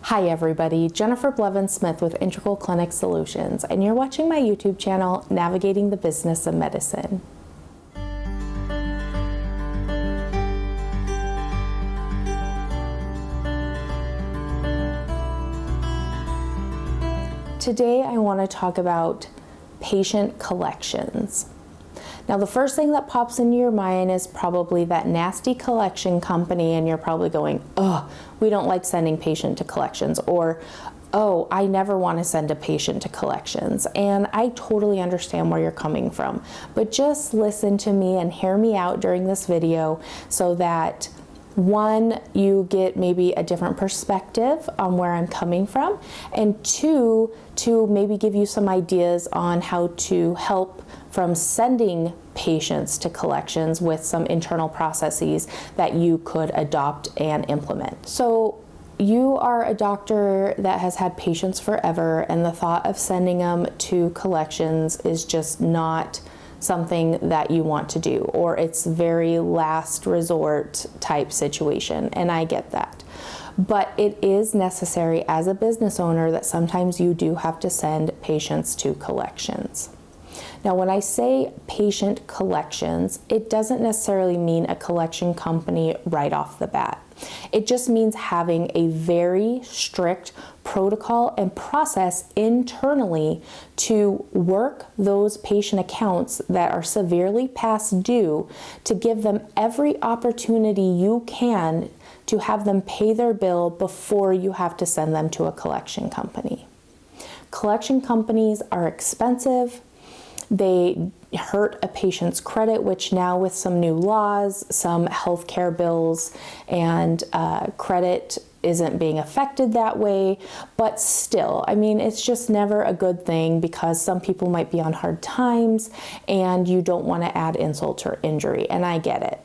Hi everybody, Jennifer Blevins-Smith with Integral Clinic Solutions, and you're watching my YouTube channel, Navigating the Business of Medicine. Today I want to talk about patient collections. Now the first thing that pops into your mind is probably that nasty collection company, and you're probably going, oh, we don't like sending patient to collections, or oh, I never want to send a patient to collections. And I totally understand where you're coming from, but just listen to me and hear me out during this video so that one, you get maybe a different perspective on where I'm coming from, and two, to maybe give you some ideas on how to help from sending patients to collections with some internal processes that you could adopt and implement. So you are a doctor that has had patients forever, and the thought of sending them to collections is just not something that you want to do, or it's very last resort type situation, and I get that. But it is necessary as a business owner that sometimes you do have to send patients to collections. Now, when I say patient collections, it doesn't necessarily mean a collection company right off the bat. It just means having a very strict protocol and process internally to work those patient accounts that are severely past due, to give them every opportunity you can to have them pay their bill before you have to send them to a collection company. Collection companies are expensive. They hurt a patient's credit, which now with some new laws, some healthcare bills, and credit isn't being affected that way. But still, I mean, it's just never a good thing because some people might be on hard times and you don't want to add insult or injury, and I get it.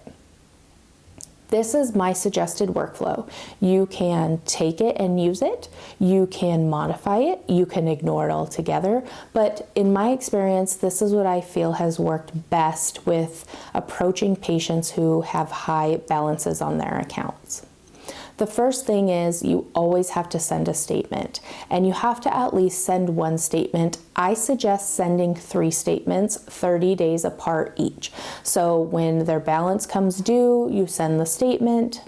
This is my suggested workflow. You can take it and use it, you can modify it, you can ignore it altogether, but in my experience, this is what I feel has worked best with approaching patients who have high balances on their accounts. The first thing is you always have to send a statement, and you have to at least send one statement. I suggest sending 3 statements 30 days apart each. So when their balance comes due, you send the statement.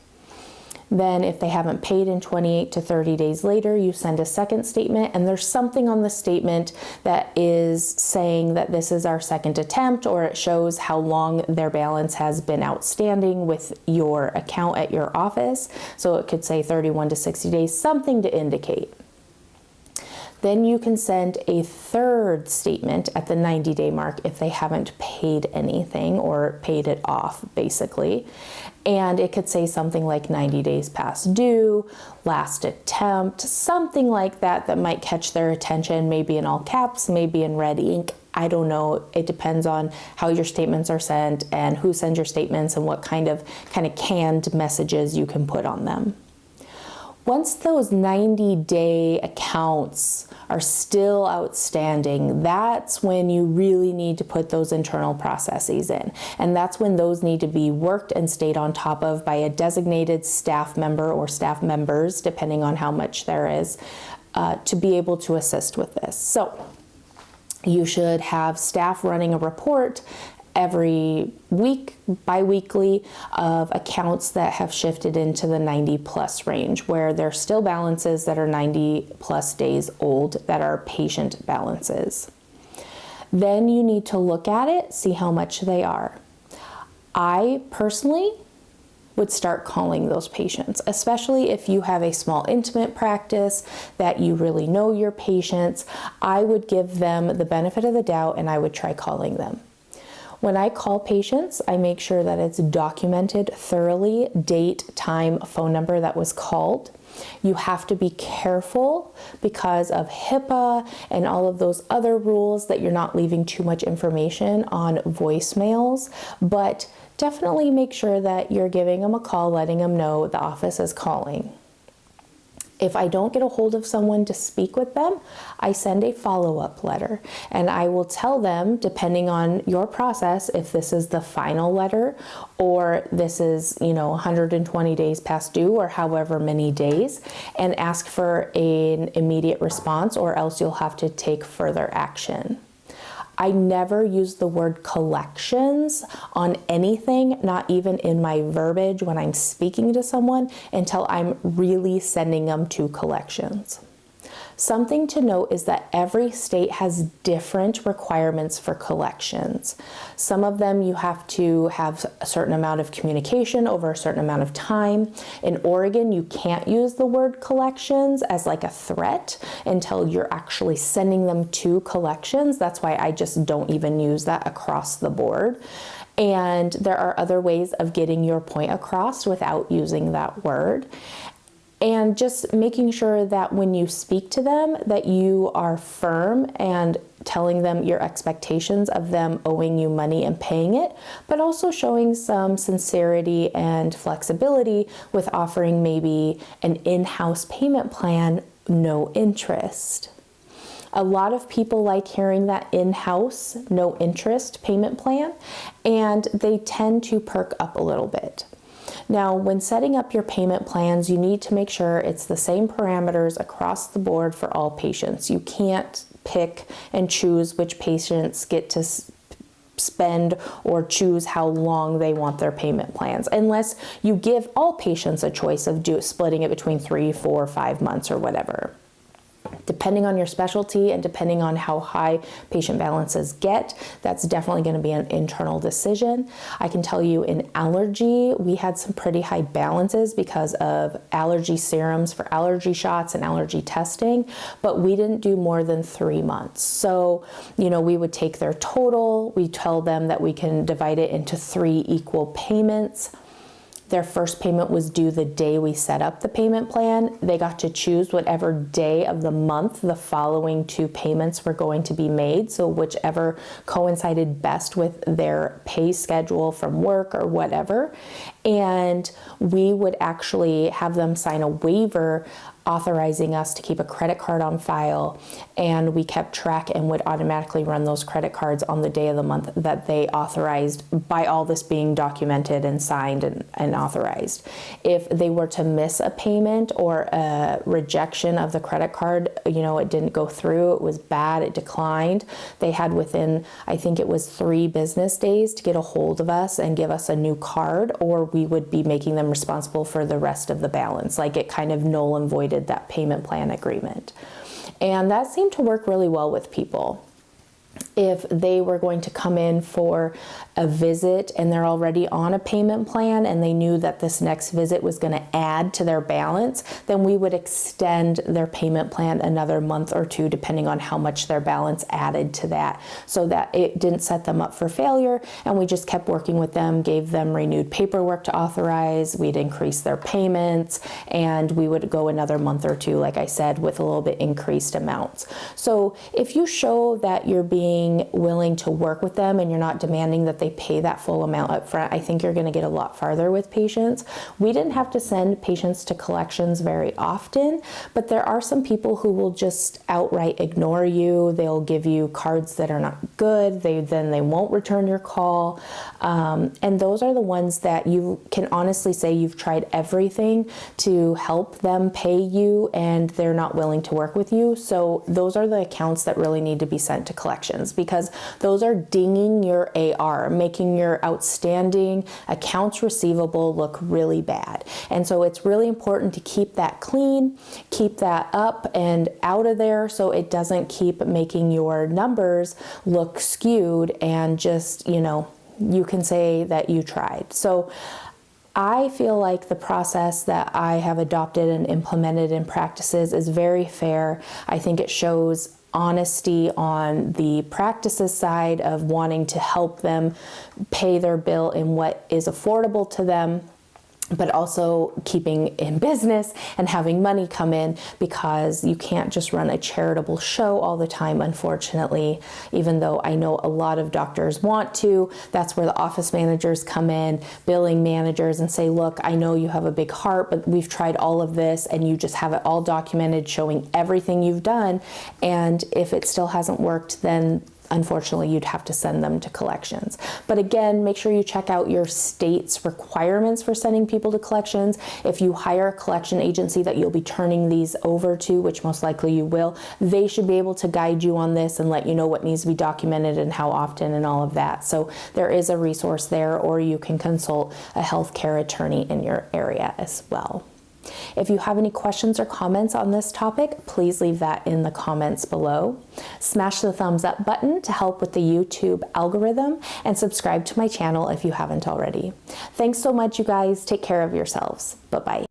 Then if they haven't paid in 28 to 30 days later, you send a second statement, and there's something on the statement that is saying that this is our second attempt, or it shows how long their balance has been outstanding with your account at your office. So it could say 31 to 60 days, something to indicate. Then you can send a third statement at the 90-day mark if they haven't paid anything or paid it off, basically. And it could say something like 90 days past due, last attempt, something like that that might catch their attention, maybe in all caps, maybe in red ink. I don't know. It depends on how your statements are sent and who sends your statements and what kind of canned messages you can put on them. Once those 90-day accounts are still outstanding, that's when you really need to put those internal processes in. And that's when those need to be worked and stayed on top of by a designated staff member or staff members, depending on how much there is, to be able to assist with this. So you should have staff running a report every week, bi-weekly, of accounts that have shifted into the 90+ range, where there's still balances that are 90+ days old that are patient balances. Then you need to look at it, see how much they are. I personally would start calling those patients, especially if you have a small intimate practice that you really know your patients. I would give them the benefit of the doubt and I would try calling them. When I call patients, I make sure that it's documented thoroughly, date, time, phone number that was called. You have to be careful because of HIPAA and all of those other rules that you're not leaving too much information on voicemails, but definitely make sure that you're giving them a call, letting them know the office is calling. If I don't get a hold of someone to speak with them, I send a follow-up letter, and I will tell them, depending on your process, if this is the final letter or this is, 120 days past due or however many days, and ask for an immediate response, or else you'll have to take further action. I never use the word collections on anything, not even in my verbiage when I'm speaking to someone, until I'm really sending them to collections. Something to note is that every state has different requirements for collections. Some of them you have to have a certain amount of communication over a certain amount of time. In Oregon, you can't use the word collections as like a threat until you're actually sending them to collections. That's why I just don't even use that across the board. And there are other ways of getting your point across without using that word. And just making sure that when you speak to them, that you are firm and telling them your expectations of them owing you money and paying it, but also showing some sincerity and flexibility with offering maybe an in-house payment plan, no interest. A lot of people like hearing that in-house, no interest payment plan, and they tend to perk up a little bit. Now, when setting up your payment plans, you need to make sure it's the same parameters across the board for all patients. You can't pick and choose which patients get to spend or choose how long they want their payment plans, unless you give all patients a choice of splitting it between 3, 4, 5 months or whatever. Depending on your specialty and depending on how high patient balances get, that's definitely going to be an internal decision. I can tell you in allergy, we had some pretty high balances because of allergy serums for allergy shots and allergy testing, but we didn't do more than 3 months. So, we would take their total, we tell them that we can divide it into 3 equal payments. Their first payment was due the day we set up the payment plan. They got to choose whatever day of the month the following 2 payments were going to be made. So whichever coincided best with their pay schedule from work or whatever. And we would actually have them sign a waiver authorizing us to keep a credit card on file, and we kept track and would automatically run those credit cards on the day of the month that they authorized, by all this being documented and signed and authorized. If they were to miss a payment or a rejection of the credit card, it didn't go through, it was bad, it declined, they had within, I think it was 3 business days to get a hold of us and give us a new card, or we would be making them responsible for the rest of the balance. Like, it kind of null and voided that payment plan agreement. And that seemed to work really well with people. If they were going to come in for a visit and they're already on a payment plan and they knew that this next visit was going to add to their balance, then we would extend their payment plan another month or 2, depending on how much their balance added to that, so that it didn't set them up for failure. And we just kept working with them, gave them renewed paperwork to authorize, we'd increase their payments, and we would go another month or 2, like I said, with a little bit increased amounts. So if you show that you're being willing to work with them and you're not demanding that they pay that full amount up front, I think you're going to get a lot farther with patients. We didn't have to send patients to collections very often, but there are some people who will just outright ignore you. They'll give you cards that are not good. They won't return your call. And those are the ones that you can honestly say you've tried everything to help them pay you and they're not willing to work with you. So those are the accounts that really need to be sent to collections, because those are dinging your AR, making your outstanding accounts receivable look really bad. And so it's really important to keep that clean, keep that up and out of there, so it doesn't keep making your numbers look skewed and just, you can say that you tried. So I feel like the process that I have adopted and implemented in practices is very fair. I think it shows honesty on the practices side of wanting to help them pay their bill in what is affordable to them. but also keeping in business and having money come in, because you can't just run a charitable show all the time, unfortunately. Even though I know a lot of doctors want to, that's where the office managers come in, billing managers, and say, look, I know you have a big heart, but we've tried all of this, and you just have it all documented showing everything you've done. And if it still hasn't worked, then unfortunately, you'd have to send them to collections. But again, make sure you check out your state's requirements for sending people to collections. If you hire a collection agency that you'll be turning these over to, which most likely you will, they should be able to guide you on this and let you know what needs to be documented and how often and all of that. So there is a resource there, or you can consult a healthcare attorney in your area as well. If you have any questions or comments on this topic, please leave that in the comments below. Smash the thumbs up button to help with the YouTube algorithm, and subscribe to my channel if you haven't already. Thanks so much, you guys. Take care of yourselves. Bye-bye.